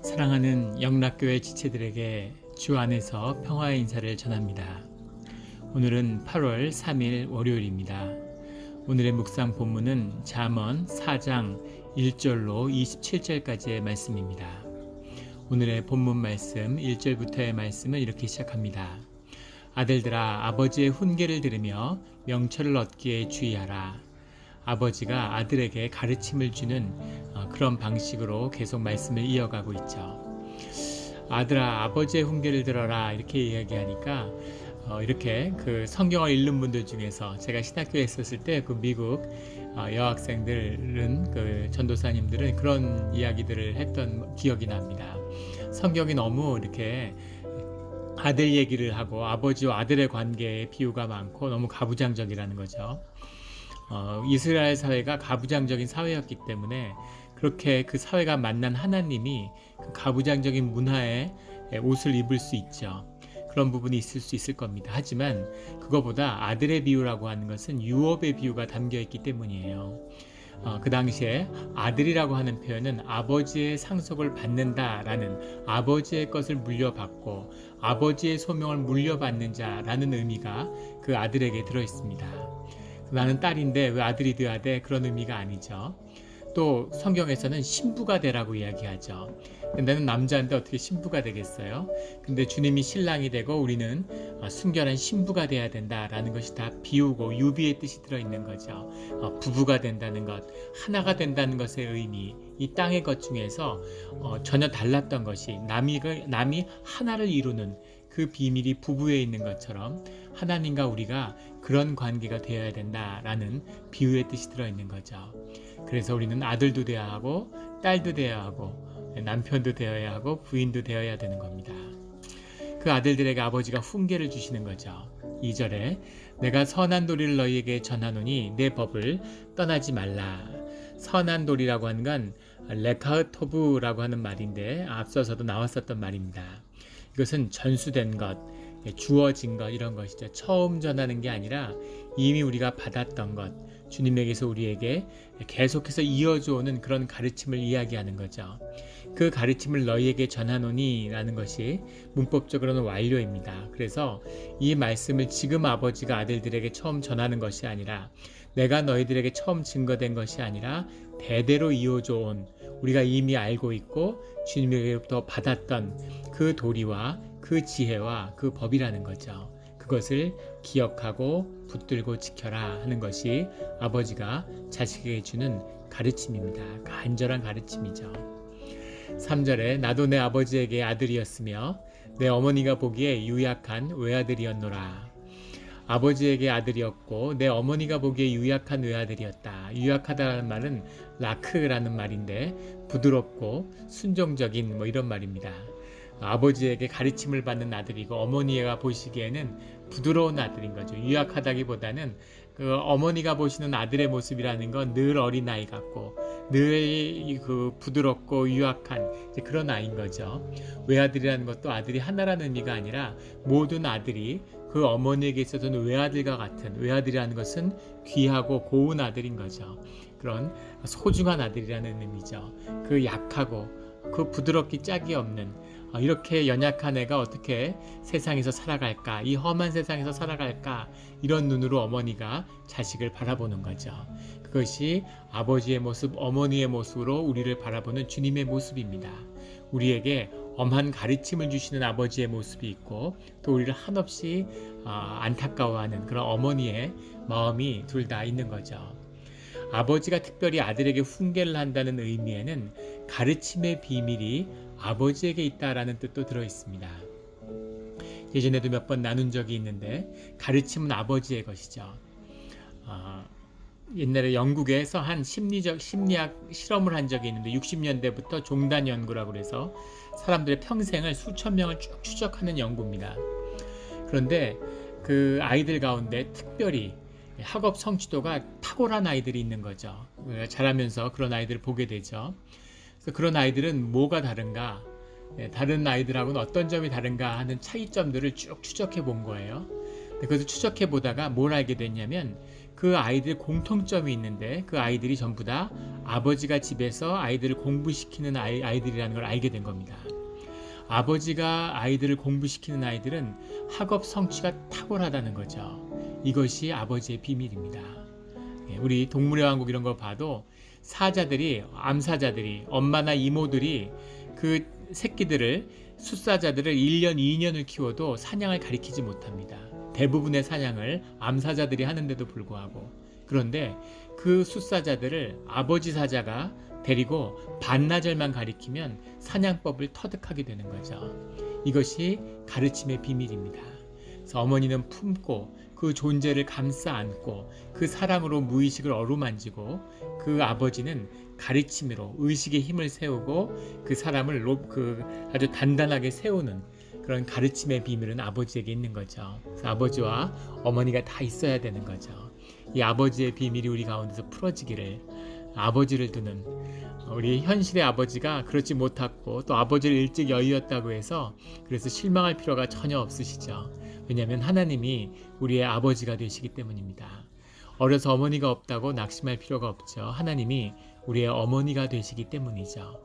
사랑하는 영락교회 지체들에게 주 안에서 평화의 인사를 전합니다. 오늘은 8월 3일 월요일입니다. 오늘의 묵상 본문은 잠언 4장 1절로 27절까지의 말씀입니다. 오늘의 본문 말씀 1절부터의 말씀을 이렇게 시작합니다. 아들들아, 아버지의 훈계를 들으며 명철을 얻기에 주의하라. 아버지가 아들에게 가르침을 주는 그런 방식으로 계속 말씀을 이어가고 있죠. 아들아, 아버지의 훈계를 들어라, 이렇게 이야기하니까 이렇게 그 성경을 읽는 분들 중에서 제가 신학교에 있었을 때 그 미국 여학생들은 그 전도사님들은 그런 이야기들을 했던 기억이 납니다. 성경이 너무 이렇게 아들 얘기를 하고 아버지와 아들의 관계에 비유가 많고 너무 가부장적이라는 거죠. 이스라엘 사회가 가부장적인 사회였기 때문에 그렇게 그 사회가 만난 하나님이 그 가부장적인 문화에 옷을 입을 수 있죠. 그런 부분이 있을 수 있을 겁니다. 하지만 그거보다 아들의 비유라고 하는 것은 유업의 비유가 담겨 있기 때문이에요. 그 당시에 아들이라고 하는 표현은 아버지의 상속을 받는다라는, 아버지의 것을 물려받고 아버지의 소명을 물려받는 자라는 의미가 그 아들에게 들어있습니다. 나는 딸인데 왜 아들이 돼야 돼? 그런 의미가 아니죠. 또 성경에서는 신부가 되라고 이야기하죠. 나는 남자인데 어떻게 신부가 되겠어요? 근데 주님이 신랑이 되고 우리는 순결한 신부가 돼야 된다라는 것이 다 비유고 유비의 뜻이 들어있는 거죠. 부부가 된다는 것, 하나가 된다는 것의 의미, 이 땅의 것 중에서 전혀 달랐던 것이 남이 하나를 이루는 그 비밀이 부부에 있는 것처럼 하나님과 우리가 그런 관계가 되어야 된다라는 비유의 뜻이 들어있는 거죠. 그래서 우리는 아들도 되어야 하고 딸도 되어야 하고 남편도 되어야 하고 부인도 되어야 되는 겁니다. 그 아들들에게 아버지가 훈계를 주시는 거죠. 2절에 내가 선한 도리를 너희에게 전하노니 내 법을 떠나지 말라. 선한 도리라고 하는 건 레카흐토브라고 하는 말인데 앞서서도 나왔었던 말입니다. 이것은 전수된 것, 주어진 것, 이런 것이죠. 처음 전하는 게 아니라 이미 우리가 받았던 것, 주님에게서 우리에게 계속해서 이어져 오는 그런 가르침을 이야기하는 거죠. 그 가르침을 너희에게 전하노니 라는 것이 문법적으로는 완료입니다. 그래서 이 말씀을 지금 아버지가 아들들에게 처음 전하는 것이 아니라, 내가 너희들에게 처음 증거된 것이 아니라 대대로 이어져 온, 우리가 이미 알고 있고 주님에게부터 받았던 그 도리와 그 지혜와 그 법이라는 거죠. 그것을 기억하고 붙들고 지켜라 하는 것이 아버지가 자식에게 주는 가르침입니다. 간절한 가르침이죠. 3절에 나도 내 아버지에게 아들이었으며 내 어머니가 보기에 유약한 외아들이었노라. 아버지에게 아들이었고 내 어머니가 보기에 유약한 외아들이었다. 유약하다는 말은 라크라는 말인데 부드럽고 순종적인 이런 말입니다. 아버지에게 가르침을 받는 아들이고 어머니가 보시기에는 부드러운 아들인 거죠. 유약하다기보다는 그 어머니가 보시는 아들의 모습이라는 건 늘 어린아이 같고 늘 그 부드럽고 유약한 그런 아이인 거죠. 외아들이라는 것도 아들이 하나라는 의미가 아니라 모든 아들이 그 어머니에게 있어서는 외아들과 같은, 외아들이라는 것은 귀하고 고운 아들인 거죠. 그런 소중한 아들이라는 의미죠. 그 약하고 그 부드럽기 짝이 없는, 이렇게 연약한 애가 어떻게 세상에서 살아갈까, 이 험한 세상에서 살아갈까, 이런 눈으로 어머니가 자식을 바라보는 거죠. 그것이 아버지의 모습, 어머니의 모습으로 우리를 바라보는 주님의 모습입니다. 우리에게 엄한 가르침을 주시는 아버지의 모습이 있고 또 우리를 한없이 안타까워하는 그런 어머니의 마음이 둘 다 있는 거죠. 아버지가 특별히 아들에게 훈계를 한다는 의미에는 가르침의 비밀이 아버지에게 있다라는 뜻도 들어있습니다. 예전에도 몇 번 나눈 적이 있는데 가르침은 아버지의 것이죠. 옛날에 영국에서 한 심리학 실험을 한 적이 있는데 60년대부터 종단 연구라고 해서 사람들의 평생을 수천 명을 쭉 추적하는 연구입니다. 그런데 그 아이들 가운데 특별히 학업 성취도가 탁월한 아이들이 있는 거죠. 자라면서 그런 아이들을 보게 되죠. 그래서 그런 아이들은 뭐가 다른가, 다른 아이들하고는 어떤 점이 다른가 하는 차이점들을 쭉 추적해 본 거예요. 그것을 추적해 보다가 뭘 알게 됐냐면 그 아이들 공통점이 있는데 그 아이들이 전부 다 아버지가 집에서 아이들을 공부시키는 아이들이라는 걸 알게 된 겁니다. 아버지가 아이들을 공부시키는 아이들은 학업 성취가 탁월하다는 거죠. 이것이 아버지의 비밀입니다. 우리 동물의 왕국 이런 거 봐도 사자들이, 암사자들이, 엄마나 이모들이 그 새끼들을, 숫사자들을 1년, 2년을 키워도 사냥을 가리키지 못합니다. 대부분의 사냥을 암사자들이 하는데도 불구하고. 그런데 그 숫사자들을 아버지 사자가 데리고 반나절만 가리키면 사냥법을 터득하게 되는 거죠. 이것이 가르침의 비밀입니다. 그래서 어머니는 품고 그 존재를 감싸 안고 그 사랑으로 무의식을 어루만지고, 그 아버지는 가르침으로 의식의 힘을 세우고 그 사람을 아주 단단하게 세우는 그런 가르침의 비밀은 아버지에게 있는 거죠. 그래서 아버지와 어머니가 다 있어야 되는 거죠. 이 아버지의 비밀이 우리 가운데서 풀어지기를, 아버지를 두는, 우리 현실의 아버지가 그렇지 못하고 또 아버지를 일찍 여의었다고 해서 그래서 실망할 필요가 전혀 없으시죠. 왜냐하면 하나님이 우리의 아버지가 되시기 때문입니다. 어려서 어머니가 없다고 낙심할 필요가 없죠. 하나님이 우리의 어머니가 되시기 때문이죠.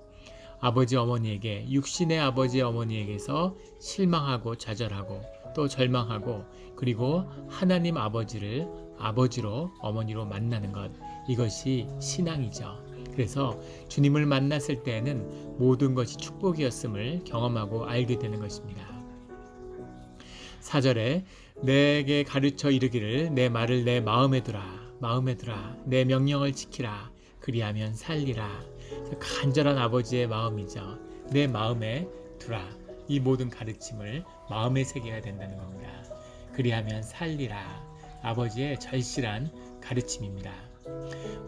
아버지 어머니에게, 육신의 아버지 어머니에게서 실망하고 좌절하고 또 절망하고, 그리고 하나님 아버지를 아버지로, 어머니로 만나는 것, 이것이 신앙이죠. 그래서 주님을 만났을 때에는 모든 것이 축복이었음을 경험하고 알게 되는 것입니다. 4절에 내게 가르쳐 이르기를 내 말을 내 마음에 두라 내 명령을 지키라 그리하면 살리라. 간절한 아버지의 마음이죠. 내 마음에 두라. 이 모든 가르침을 마음에 새겨야 된다는 겁니다. 그리하면 살리라. 아버지의 절실한 가르침입니다.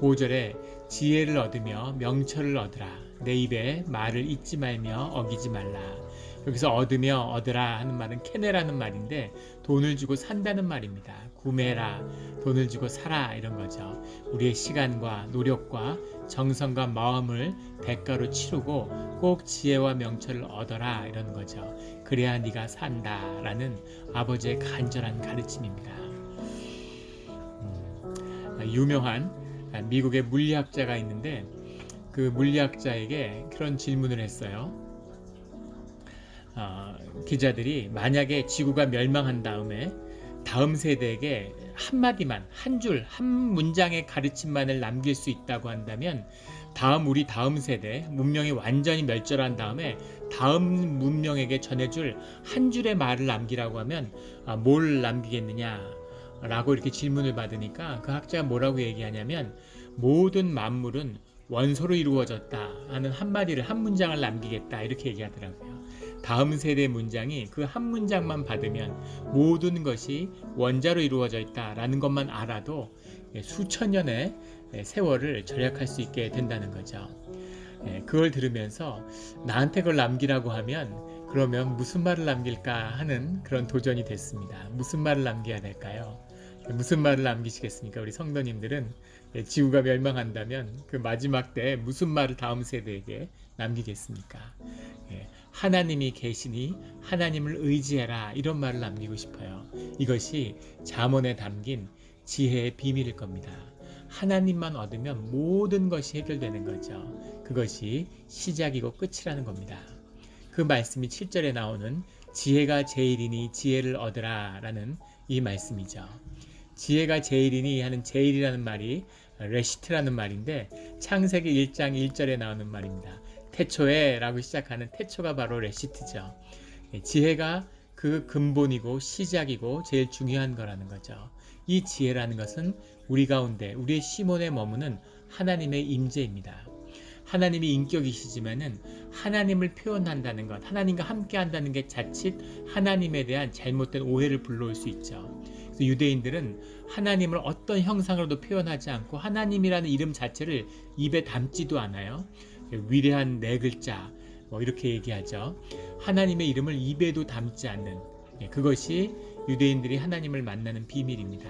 5절에 지혜를 얻으며 명철을 얻으라. 내 입에 말을 잊지 말며 어기지 말라. 여기서 얻으며 얻으라 하는 말은 캐내라는 말인데 돈을 주고 산다는 말입니다. 구매라, 돈을 주고 사라, 이런 거죠. 우리의 시간과 노력과 정성과 마음을 대가로 치르고 꼭 지혜와 명철을 얻어라, 이런 거죠. 그래야 네가 산다라는 아버지의 간절한 가르침입니다. 유명한 미국의 물리학자가 있는데 그 물리학자에게 그런 질문을 했어요. 기자들이 만약에 지구가 멸망한 다음에 다음 세대에게 한마디만, 한 줄, 한 문장의 가르침만을 남길 수 있다고 한다면 우리 다음 세대, 문명이 완전히 멸절한 다음에 다음 문명에게 전해줄 한 줄의 말을 남기라고 하면 뭘 남기겠느냐? 라고 이렇게 질문을 받으니까 그 학자가 뭐라고 얘기하냐면 모든 만물은 원소로 이루어졌다 하는 한마디를, 한 문장을 남기겠다, 이렇게 얘기하더라고요. 다음 세대의 문장이 그 한 문장만 받으면 모든 것이 원자로 이루어져 있다라는 것만 알아도 수천 년의 세월을 절약할 수 있게 된다는 거죠. 그걸 들으면서 나한테 그걸 남기라고 하면 그러면 무슨 말을 남길까 하는 그런 도전이 됐습니다. 무슨 말을 남겨야 될까요? 무슨 말을 남기시겠습니까? 우리 성도님들은 지구가 멸망한다면 그 마지막 때 무슨 말을 다음 세대에게 남기겠습니까? 하나님이 계시니 하나님을 의지해라, 이런 말을 남기고 싶어요. 이것이 잠언에 담긴 지혜의 비밀일 겁니다. 하나님만 얻으면 모든 것이 해결되는 거죠. 그것이 시작이고 끝이라는 겁니다. 그 말씀이 7절에 나오는 지혜가 제일이니 지혜를 얻으라 라는 이 말씀이죠. 지혜가 제일이니 하는 제일이라는 말이 레시트라는 말인데 창세기 1장 1절에 나오는 말입니다. 태초에 라고 시작하는 태초가 바로 레시트죠. 지혜가 그 근본이고 시작이고 제일 중요한 거라는 거죠. 이 지혜라는 것은 우리 가운데, 우리의 시몬에 머무는 하나님의 임재입니다. 하나님이 인격이시지만은 하나님을 표현한다는 것, 하나님과 함께 한다는 게 자칫 하나님에 대한 잘못된 오해를 불러올 수 있죠. 그래서 유대인들은 하나님을 어떤 형상으로도 표현하지 않고 하나님이라는 이름 자체를 입에 담지도 않아요. 위대한 네 글자 이렇게 얘기하죠. 하나님의 이름을 입에도 담지 않는, 그것이 유대인들이 하나님을 만나는 비밀입니다.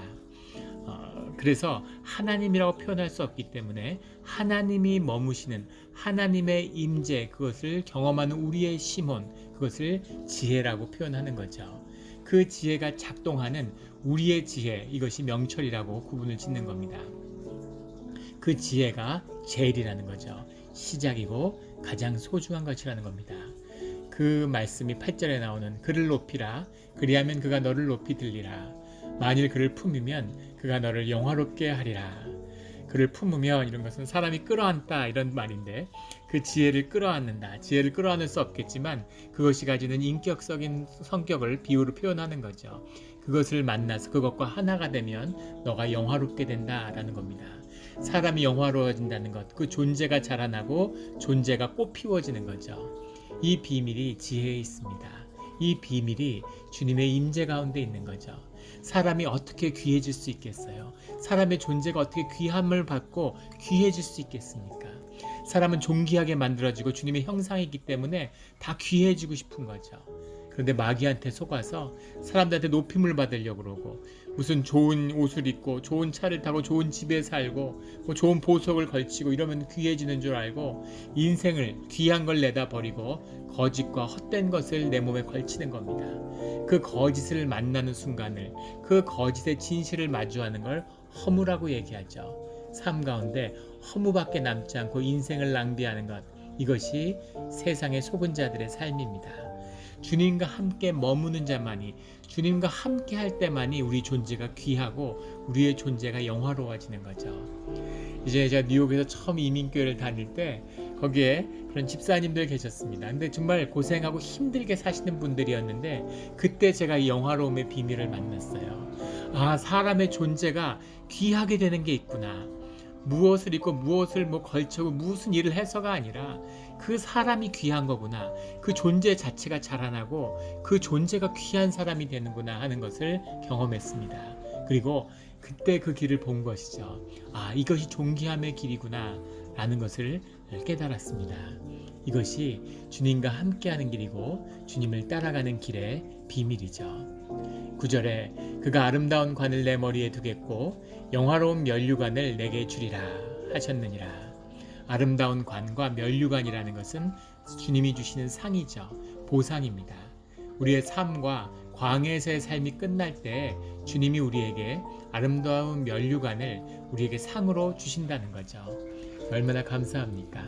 그래서 하나님이라고 표현할 수 없기 때문에 하나님이 머무시는 하나님의 임재, 그것을 경험하는 우리의 시몬, 그것을 지혜라고 표현하는 거죠. 그 지혜가 작동하는 우리의 지혜, 이것이 명철이라고 구분을 짓는 겁니다. 그 지혜가 제일이라는 거죠. 시작이고 가장 소중한 것이라는 겁니다. 그 말씀이 8절에 나오는 그를 높이라 그리하면 그가 너를 높이 들리라. 만일 그를 품으면 그가 너를 영화롭게 하리라. 그를 품으면 이런 것은 사람이 끌어안다 이런 말인데, 그 지혜를 끌어안는다. 지혜를 끌어안을 수 없겠지만 그것이 가지는 인격적인 성격을 비유로 표현하는 거죠. 그것을 만나서 그것과 하나가 되면 너가 영화롭게 된다라는 겁니다. 사람이 영화로워진다는 것, 그 존재가 자라나고 존재가 꽃피워지는 거죠. 이 비밀이 지혜에 있습니다. 이 비밀이 주님의 임재 가운데 있는 거죠. 사람이 어떻게 귀해질 수 있겠어요? 사람의 존재가 어떻게 귀함을 받고 귀해질 수 있겠습니까? 사람은 존귀하게 만들어지고 주님의 형상이기 때문에 다 귀해지고 싶은 거죠. 그런데 마귀한테 속아서 사람들한테 높임을 받으려고 그러고, 무슨 좋은 옷을 입고 좋은 차를 타고 좋은 집에 살고 뭐 좋은 보석을 걸치고 이러면 귀해지는 줄 알고 인생을 귀한 걸 내다 버리고 거짓과 헛된 것을 내 몸에 걸치는 겁니다. 그 거짓을 만나는 순간을, 그 거짓의 진실을 마주하는 걸 허무라고 얘기하죠. 삶 가운데 허무밖에 남지 않고 인생을 낭비하는 것, 이것이 세상의 속은 자들의 삶입니다. 주님과 함께 머무는 자만이, 주님과 함께 할 때만이 우리 존재가 귀하고 우리의 존재가 영화로워지는 거죠. 이제 제가 뉴욕에서 처음 이민교회를 다닐 때 거기에 그런 집사님들 계셨습니다. 근데 정말 고생하고 힘들게 사시는 분들이었는데 그때 제가 이 영화로움의 비밀을 만났어요. 아, 사람의 존재가 귀하게 되는 게 있구나. 무엇을 입고 무엇을 걸치고 무슨 일을 해서가 아니라 그 사람이 귀한 거구나. 그 존재 자체가 자라나고 그 존재가 귀한 사람이 되는구나 하는 것을 경험했습니다. 그리고 그때 그 길을 본 것이죠. 아, 이것이 존귀함의 길이구나 라는 것을 깨달았습니다. 이것이 주님과 함께하는 길이고 주님을 따라가는 길의 비밀이죠. 9절에 그가 아름다운 관을 내 머리에 두겠고 영화로운 면류관을 내게 주리라 하셨느니라. 아름다운 관과 면류관이라는 것은 주님이 주시는 상이죠. 보상입니다. 우리의 삶과 광야에서의 삶이 끝날 때 주님이 우리에게 아름다운 면류관을 우리에게 상으로 주신다는 거죠. 얼마나 감사합니까?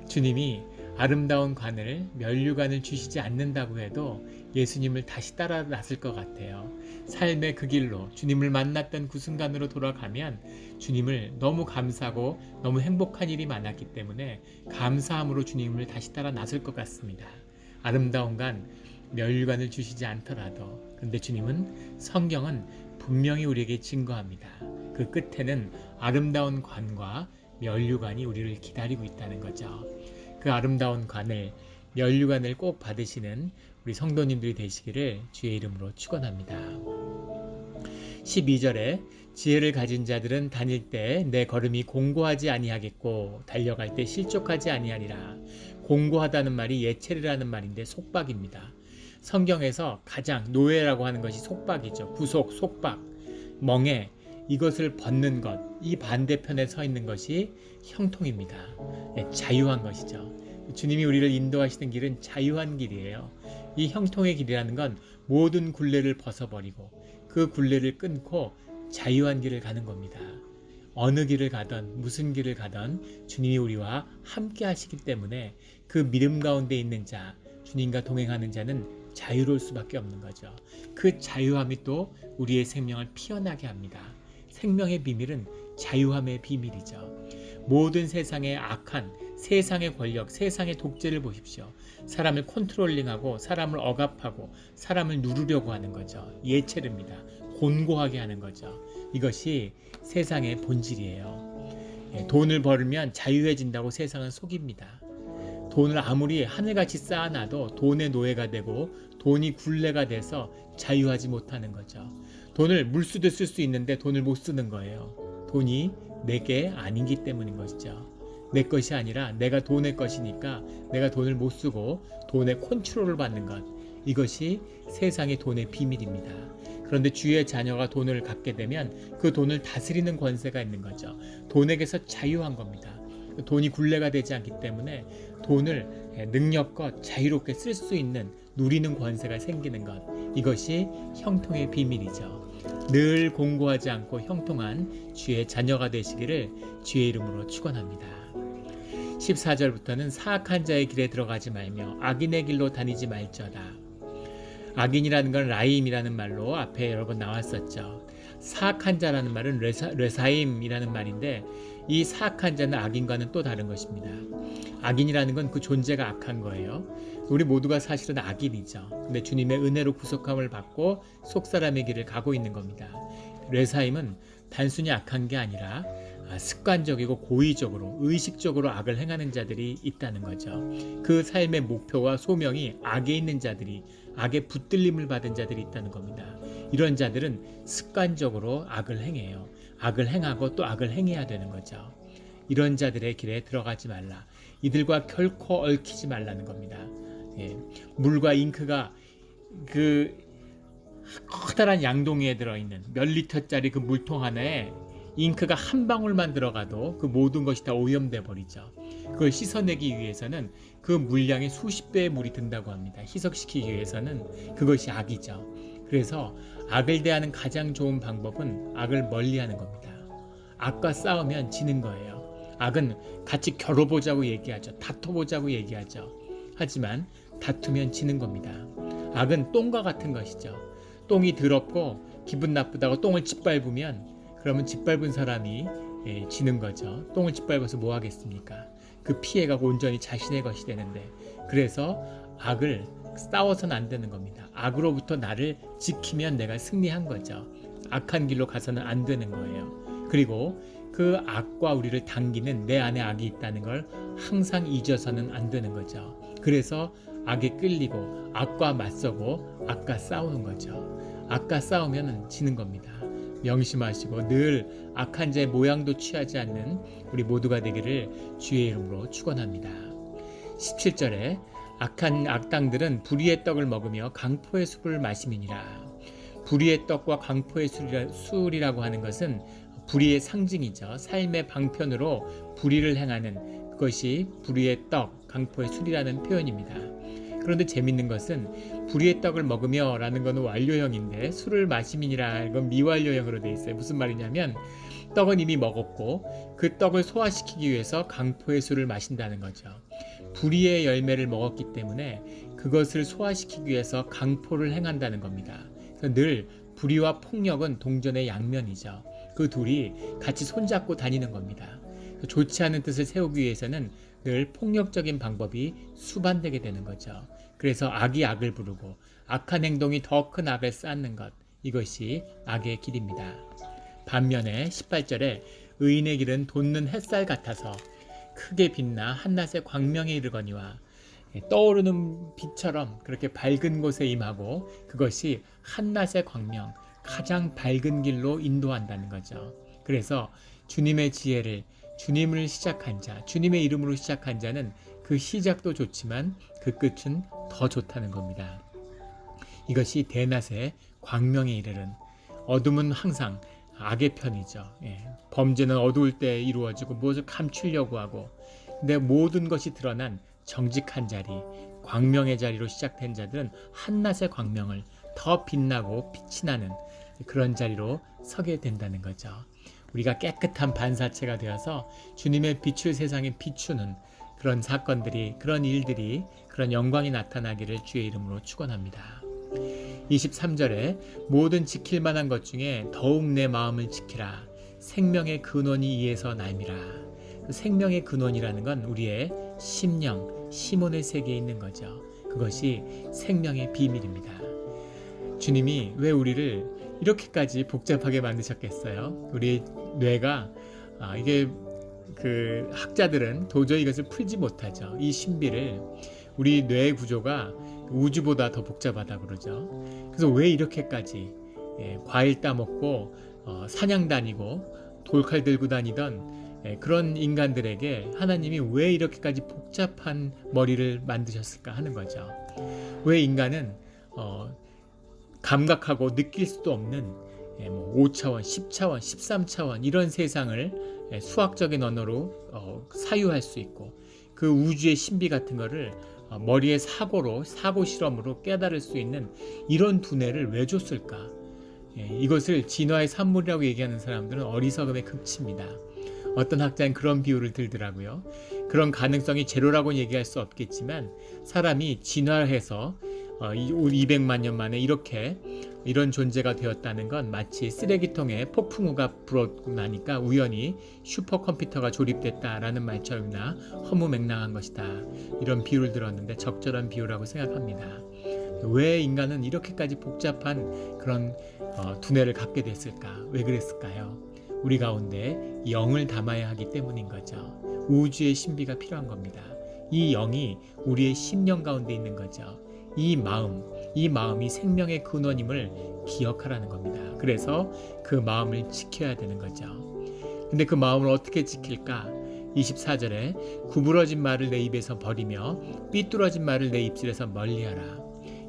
주님이 아름다운 관을, 면류관을 주시지 않는다고 해도 예수님을 다시 따라 나설 것 같아요. 삶의 그 길로 주님을 만났던 그 순간으로 돌아가면 주님을 너무 감사하고 너무 행복한 일이 많았기 때문에 감사함으로 주님을 다시 따라 나설 것 같습니다. 아름다운 관, 면류관을 주시지 않더라도, 근데 주님은, 성경은 분명히 우리에게 증거합니다. 그 끝에는 아름다운 관과 면류관이 우리를 기다리고 있다는 거죠. 그 아름다운 관을, 면류관을 꼭 받으시는 우리 성도님들이 되시기를 주의 이름으로 축원합니다. 12절에 지혜를 가진 자들은 다닐 때 내 걸음이 공고하지 아니하겠고 달려갈 때 실족하지 아니하리라. 공고하다는 말이 예체르라는 말인데 속박입니다. 성경에서 가장 노예라고 하는 것이 속박이죠. 구속, 속박, 멍에, 이것을 벗는 것, 이 반대편에 서 있는 것이 형통입니다. 자유한 것이죠. 주님이 우리를 인도하시는 길은 자유한 길이에요. 이 형통의 길이라는 건 모든 굴레를 벗어버리고 그 굴레를 끊고 자유한 길을 가는 겁니다. 어느 길을 가든 무슨 길을 가든 주님이 우리와 함께 하시기 때문에 그 믿음 가운데 있는 자, 주님과 동행하는 자는 자유로울 수밖에 없는 거죠. 그 자유함이 또 우리의 생명을 피어나게 합니다. 생명의 비밀은 자유함의 비밀이죠. 모든 세상의 악한, 세상의 권력, 세상의 독재를 보십시오. 사람을 컨트롤링하고 사람을 억압하고 사람을 누르려고 하는 거죠. 예체릅니다. 곤고하게 하는 거죠. 이것이 세상의 본질이에요. 돈을 벌면 자유해진다고 세상은 속입니다. 돈을 아무리 하늘같이 쌓아놔도 돈의 노예가 되고 돈이 굴레가 돼서 자유하지 못하는 거죠. 돈을 물쓰듯 쓸 수 있는데 돈을 못 쓰는 거예요. 돈이 내게 아니기 때문인 것이죠. 내 것이 아니라 내가 돈의 것이니까 내가 돈을 못 쓰고 돈의 컨트롤을 받는 것, 이것이 세상의 돈의 비밀입니다. 그런데 주의 자녀가 돈을 갖게 되면 그 돈을 다스리는 권세가 있는 거죠. 돈에게서 자유한 겁니다. 돈이 굴레가 되지 않기 때문에 돈을 능력껏 자유롭게 쓸 수 있는 누리는 권세가 생기는 것, 이것이 형통의 비밀이죠. 늘 공고하지 않고 형통한 주의 자녀가 되시기를 주의 이름으로 축원합니다. 14절부터는 사악한 자의 길에 들어가지 말며 악인의 길로 다니지 말지어다. 악인이라는 건 라임이라는 말로 앞에 여러 번 나왔었죠. 사악한 자라는 말은 레사임이라는 말인데, 이 사악한 자는 악인과는 또 다른 것입니다. 악인이라는 건 그 존재가 악한 거예요. 우리 모두가 사실은 악인이죠. 근데 주님의 은혜로 구속함을 받고 속사람의 길을 가고 있는 겁니다. 레사임은 단순히 악한 게 아니라 습관적이고 고의적으로 의식적으로 악을 행하는 자들이 있다는 거죠. 그 삶의 목표와 소명이 악에 있는 자들이, 악에 붙들림을 받은 자들이 있다는 겁니다. 이런 자들은 습관적으로 악을 행해요. 악을 행하고 또 악을 행해야 되는 거죠. 이런 자들의 길에 들어가지 말라. 이들과 결코 얽히지 말라는 겁니다. 물과 잉크가 그 커다란 양동이에 들어있는 몇 리터짜리 그 물통 하나에 잉크가 한 방울만 들어가도 그 모든 것이 다 오염돼 버리죠. 그걸 씻어내기 위해서는 그 물량의 수십 배의 물이 든다고 합니다. 희석시키기 위해서는. 그것이 악이죠. 그래서 악을 대하는 가장 좋은 방법은 악을 멀리하는 겁니다. 악과 싸우면 지는 거예요. 악은 같이 겨뤄보자고 얘기하죠. 다퉈보자고 얘기하죠. 하지만 다투면 지는 겁니다. 악은 똥과 같은 것이죠. 똥이 더럽고 기분 나쁘다고 똥을 짓밟으면, 그러면 짓밟은 사람이 지는 거죠. 똥을 짓밟아서 뭐 하겠습니까? 그 피해가 온전히 자신의 것이 되는데, 그래서 악을 싸워서는 안 되는 겁니다. 악으로부터 나를 지키면 내가 승리한 거죠. 악한 길로 가서는 안 되는 거예요. 그리고 그 악과 우리를 당기는 내 안에 악이 있다는 걸 항상 잊어서는 안 되는 거죠. 그래서 악에 끌리고 악과 맞서고 악과 싸우는 거죠. 악과 싸우면 지는 겁니다. 명심하시고 늘 악한 자의 모양도 취하지 않는 우리 모두가 되기를 주의 이름으로 축원합니다. 17절에 악한 악당들은 불의의 떡을 먹으며 강포의 숲을 마심이니라. 불의의 떡과 강포의 술이라고 하는 것은 불의의 상징이죠. 삶의 방편으로 불의를 행하는 그것이 불의의 떡, 강포의 술이라는 표현입니다. 그런데 재밌는 것은 불의의 떡을 먹으며 라는 것은 완료형인데 술을 마심이니라, 이건 미완료형으로 되어 있어요. 무슨 말이냐면 떡은 이미 먹었고 그 떡을 소화시키기 위해서 강포의 술을 마신다는 거죠. 불의의 열매를 먹었기 때문에 그것을 소화시키기 위해서 강포를 행한다는 겁니다. 그래서 늘 불의와 폭력은 동전의 양면이죠. 그 둘이 같이 손잡고 다니는 겁니다. 좋지 않은 뜻을 세우기 위해서는 늘 폭력적인 방법이 수반되게 되는 거죠. 그래서 악이 악을 부르고 악한 행동이 더 큰 악을 쌓는 것, 이것이 악의 길입니다. 반면에 18절에 의인의 길은 돋는 햇살 같아서 크게 빛나 한낮의 광명에 이르거니와, 떠오르는 빛처럼 그렇게 밝은 곳에 임하고 그것이 한낮의 광명, 가장 밝은 길로 인도한다는 거죠. 그래서 주님의 지혜를, 주님을 시작한 자, 주님의 이름으로 시작한 자는 그 시작도 좋지만 그 끝은 더 좋다는 겁니다. 이것이 대낮의 광명에 이르는, 어둠은 항상 악의 편이죠. 범죄는 어두울 때 이루어지고 무엇을 감추려고 하고, 근데 모든 것이 드러난 정직한 자리, 광명의 자리로 시작된 자들은 한낮의 광명을 더 빛나고 빛이 나는 그런 자리로 서게 된다는 거죠. 우리가 깨끗한 반사체가 되어서 주님의 빛을 세상에 비추는 그런 사건들이, 그런 일들이, 그런 영광이 나타나기를 주의 이름으로 축원합니다. 23절에 모든 지킬 만한 것 중에 더욱 내 마음을 지키라. 생명의 근원이 이에서 나임이라. 생명의 근원이라는 건 우리의 심령, 시몬의 세계에 있는 거죠. 그것이 생명의 비밀입니다. 주님이 왜 우리를 이렇게까지 복잡하게 만드셨겠어요? 우리 뇌가 이게 그 학자들은 도저히 이것을 풀지 못하죠. 이 신비를. 우리 뇌 구조가 우주보다 더 복잡하다 그러죠. 그래서 왜 이렇게까지 과일 따먹고 사냥 다니고 돌칼 들고 다니던 그런 인간들에게 하나님이 왜 이렇게까지 복잡한 머리를 만드셨을까 하는 거죠. 왜 인간은 감각하고 느낄 수도 없는 뭐 5차원, 10차원, 13차원 이런 세상을 수학적인 언어로 사유할 수 있고 그 우주의 신비 같은 거를 머리의 사고 실험으로 깨달을 수 있는 이런 두뇌를 왜 줬을까? 이것을 진화의 산물이라고 얘기하는 사람들은 어리석음의 극치입니다. 어떤 학자는 그런 비유를 들더라고요. 그런 가능성이 제로라고는 얘기할 수 없겠지만 사람이 진화해서 200만 년 만에 이런 존재가 되었다는 건 마치 쓰레기통에 폭풍우가 불었고 나니까 우연히 슈퍼컴퓨터가 조립됐다라는 말처럼이나 허무맹랑한 것이다. 이런 비유를 들었는데 적절한 비유라고 생각합니다. 왜 인간은 이렇게까지 복잡한 그런 두뇌를 갖게 됐을까? 왜 그랬을까요? 우리 가운데 영을 담아야 하기 때문인 거죠. 우주의 신비가 필요한 겁니다. 이 영이 우리의 심령 가운데 있는 거죠. 이 마음이 생명의 근원임을 기억하라는 겁니다. 그래서 그 마음을 지켜야 되는 거죠. 근데 그 마음을 어떻게 지킬까? 24절에 구부러진 말을 내 입에서 버리며 삐뚤어진 말을 내 입술에서 멀리하라.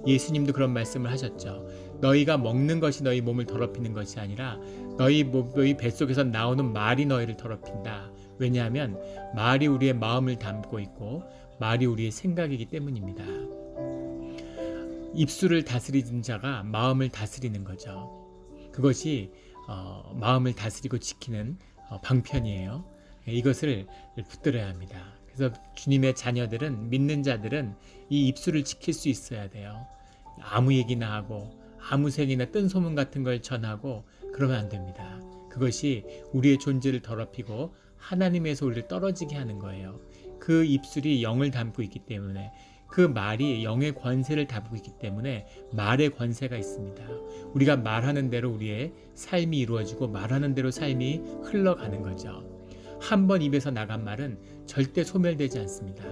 예수님도 그런 말씀을 하셨죠. 너희가 먹는 것이 너희 몸을 더럽히는 것이 아니라 너희 뱃속에서 나오는 말이 너희를 더럽힌다. 왜냐하면 말이 우리의 마음을 담고 있고 말이 우리의 생각이기 때문입니다. 입술을 다스리는 자가 마음을 다스리는 거죠. 그것이 마음을 다스리고 지키는 방편이에요. 이것을 붙들어야 합니다. 그래서 주님의 자녀들은, 믿는 자들은 이 입술을 지킬 수 있어야 돼요. 아무 얘기나 하고 아무 색이나 뜬 소문 같은 걸 전하고 그러면 안 됩니다. 그것이 우리의 존재를 더럽히고 하나님에서 우리를 떨어지게 하는 거예요. 그 입술이 영을 담고 있기 때문에, 그 말이 영의 권세를 담고 있기 때문에 말의 권세가 있습니다. 우리가 말하는 대로 우리의 삶이 이루어지고 말하는 대로 삶이 흘러가는 거죠. 한 번 입에서 나간 말은 절대 소멸되지 않습니다.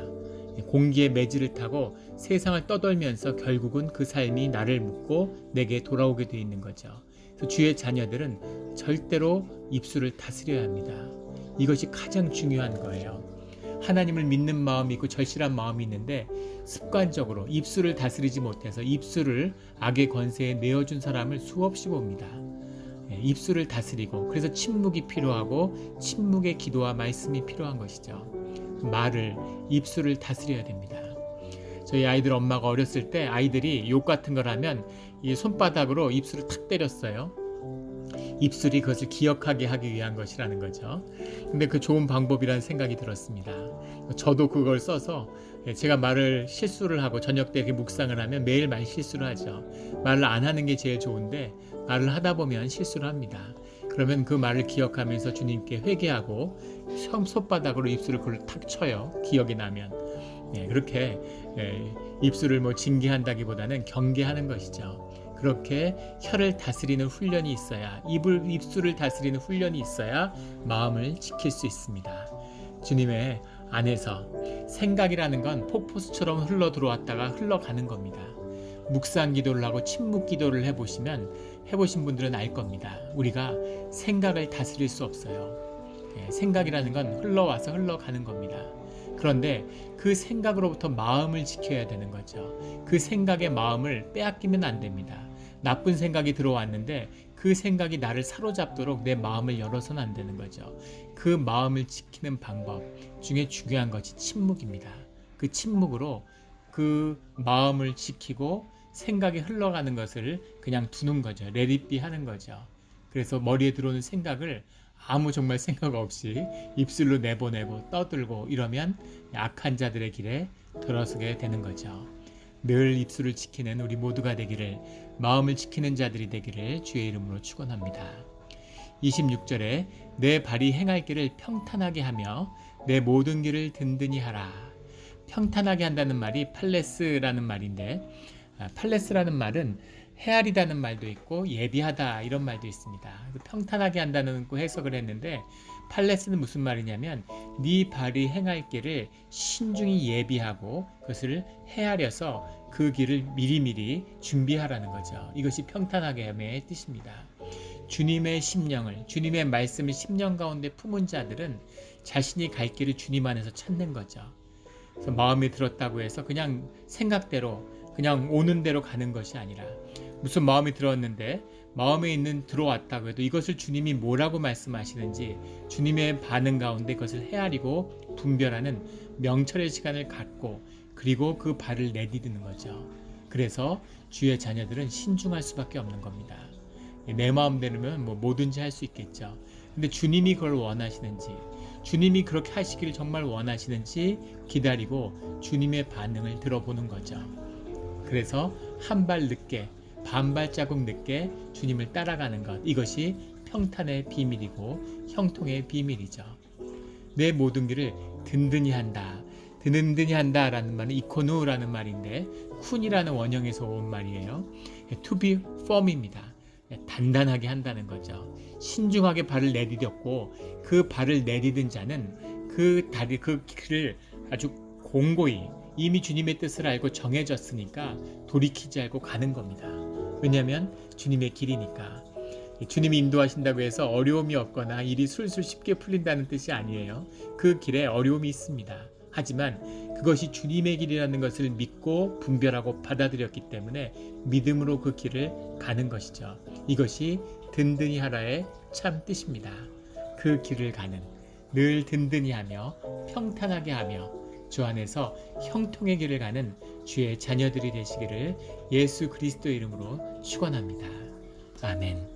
공기의 매질을 타고 세상을 떠돌면서 결국은 그 삶이 나를 묻고 내게 돌아오게 되어 있는 거죠. 그래서 주의 자녀들은 절대로 입술을 다스려야 합니다. 이것이 가장 중요한 거예요. 하나님을 믿는 마음이 있고 절실한 마음이 있는데 습관적으로 입술을 다스리지 못해서 입술을 악의 권세에 내어준 사람을 수없이 봅니다. 입술을 다스리고, 그래서 침묵이 필요하고 침묵의 기도와 말씀이 필요한 것이죠. 입술을 다스려야 됩니다. 저희 아이들 엄마가 어렸을 때 아이들이 욕 같은 걸 하면 이 손바닥으로 입술을 탁 때렸어요. 입술이 그것을 기억하게 하기 위한 것이라는 거죠. 근데 그 좋은 방법이라는 생각이 들었습니다. 저도 그걸 써서 제가 말을 실수를 하고 저녁 때 묵상을 하면 매일 말 실수를 하죠. 말을 안 하는 게 제일 좋은데 말을 하다 보면 실수를 합니다. 그러면 그 말을 기억하면서 주님께 회개하고 손바닥으로 입술을 그걸 탁 쳐요. 기억이 나면. 그렇게 입술을 징계한다기보다는 경계하는 것이죠. 그렇게 혀를 다스리는 훈련이 있어야, 입술을 다스리는 훈련이 있어야 마음을 지킬 수 있습니다. 주님의 안에서 생각이라는 건 폭포수처럼 흘러 들어왔다가 흘러가는 겁니다. 묵상 기도를 하고 침묵 기도를 해보신 분들은 알 겁니다. 우리가 생각을 다스릴 수 없어요. 생각이라는 건 흘러와서 흘러가는 겁니다. 그런데 그 생각으로부터 마음을 지켜야 되는 거죠. 그 생각의 마음을 빼앗기면 안 됩니다. 나쁜 생각이 들어왔는데 그 생각이 나를 사로잡도록 내 마음을 열어서는 안 되는 거죠. 그 마음을 지키는 방법 중에 중요한 것이 침묵입니다. 그 침묵으로 그 마음을 지키고 생각이 흘러가는 것을 그냥 두는 거죠. let it be 하는 거죠. 그래서 머리에 들어오는 생각을 아무 정말 생각 없이 입술로 내보내고 떠들고 이러면 악한 자들의 길에 들어서게 되는 거죠. 늘 입술을 지키는 우리 모두가 되기를, 마음을 지키는 자들이 되기를 주의 이름으로 축원합니다. 26절에 내 발이 행할 길을 평탄하게 하며 내 모든 길을 든든히 하라. 평탄하게 한다는 말이 팔레스라는 말인데, 팔레스라는 말은 헤아리다는 말도 있고 예비하다 이런 말도 있습니다. 평탄하게 한다는 해석을 했는데, 팔레스는 무슨 말이냐면 네 발이 행할 길을 신중히 예비하고 그것을 헤아려서 그 길을 미리미리 준비하라는 거죠. 이것이 평탄하게 함의 뜻입니다. 주님의 심령을, 주님의 말씀을 심령 가운데 품은 자들은 자신이 갈 길을 주님 안에서 찾는 거죠. 그래서 마음에 들었다고 해서 그냥 생각대로 그냥 오는 대로 가는 것이 아니라 무슨 마음이 들었는데 마음에 있는 들어왔다고 해도 이것을 주님이 뭐라고 말씀하시는지 주님의 반응 가운데 그것을 헤아리고 분별하는 명철의 시간을 갖고 그리고 그 발을 내디디는 거죠. 그래서 주의 자녀들은 신중할 수밖에 없는 겁니다. 내 마음대로면 뭐든지 할 수 있겠죠. 근데 주님이 그걸 원하시는지, 주님이 그렇게 하시기를 정말 원하시는지 기다리고 주님의 반응을 들어보는 거죠. 그래서 한 발 늦게, 반발자국 늦게 주님을 따라가는 것, 이것이 평탄의 비밀이고 형통의 비밀이죠. 내 모든 길을 든든히 한다. 든든히 한다라는 말은 이코누라는 말인데 쿤이라는 원형에서 온 말이에요. To be firm입니다. 단단하게 한다는 거죠. 신중하게 발을 내디뎠고 그 발을 내디딘 자는 그 길을 아주 공고히 이미 주님의 뜻을 알고 정해졌으니까 돌이키지 않고 가는 겁니다. 왜냐하면 주님의 길이니까. 주님이 인도하신다고 해서 어려움이 없거나 일이 술술 쉽게 풀린다는 뜻이 아니에요. 그 길에 어려움이 있습니다. 하지만 그것이 주님의 길이라는 것을 믿고 분별하고 받아들였기 때문에 믿음으로 그 길을 가는 것이죠. 이것이 든든히 하라의 참 뜻입니다. 그 길을 가는, 늘 든든히 하며 평탄하게 하며 주 안에서 형통의 길을 가는 주의 자녀들이 되시기를 예수 그리스도의 이름으로 축원합니다. 아멘.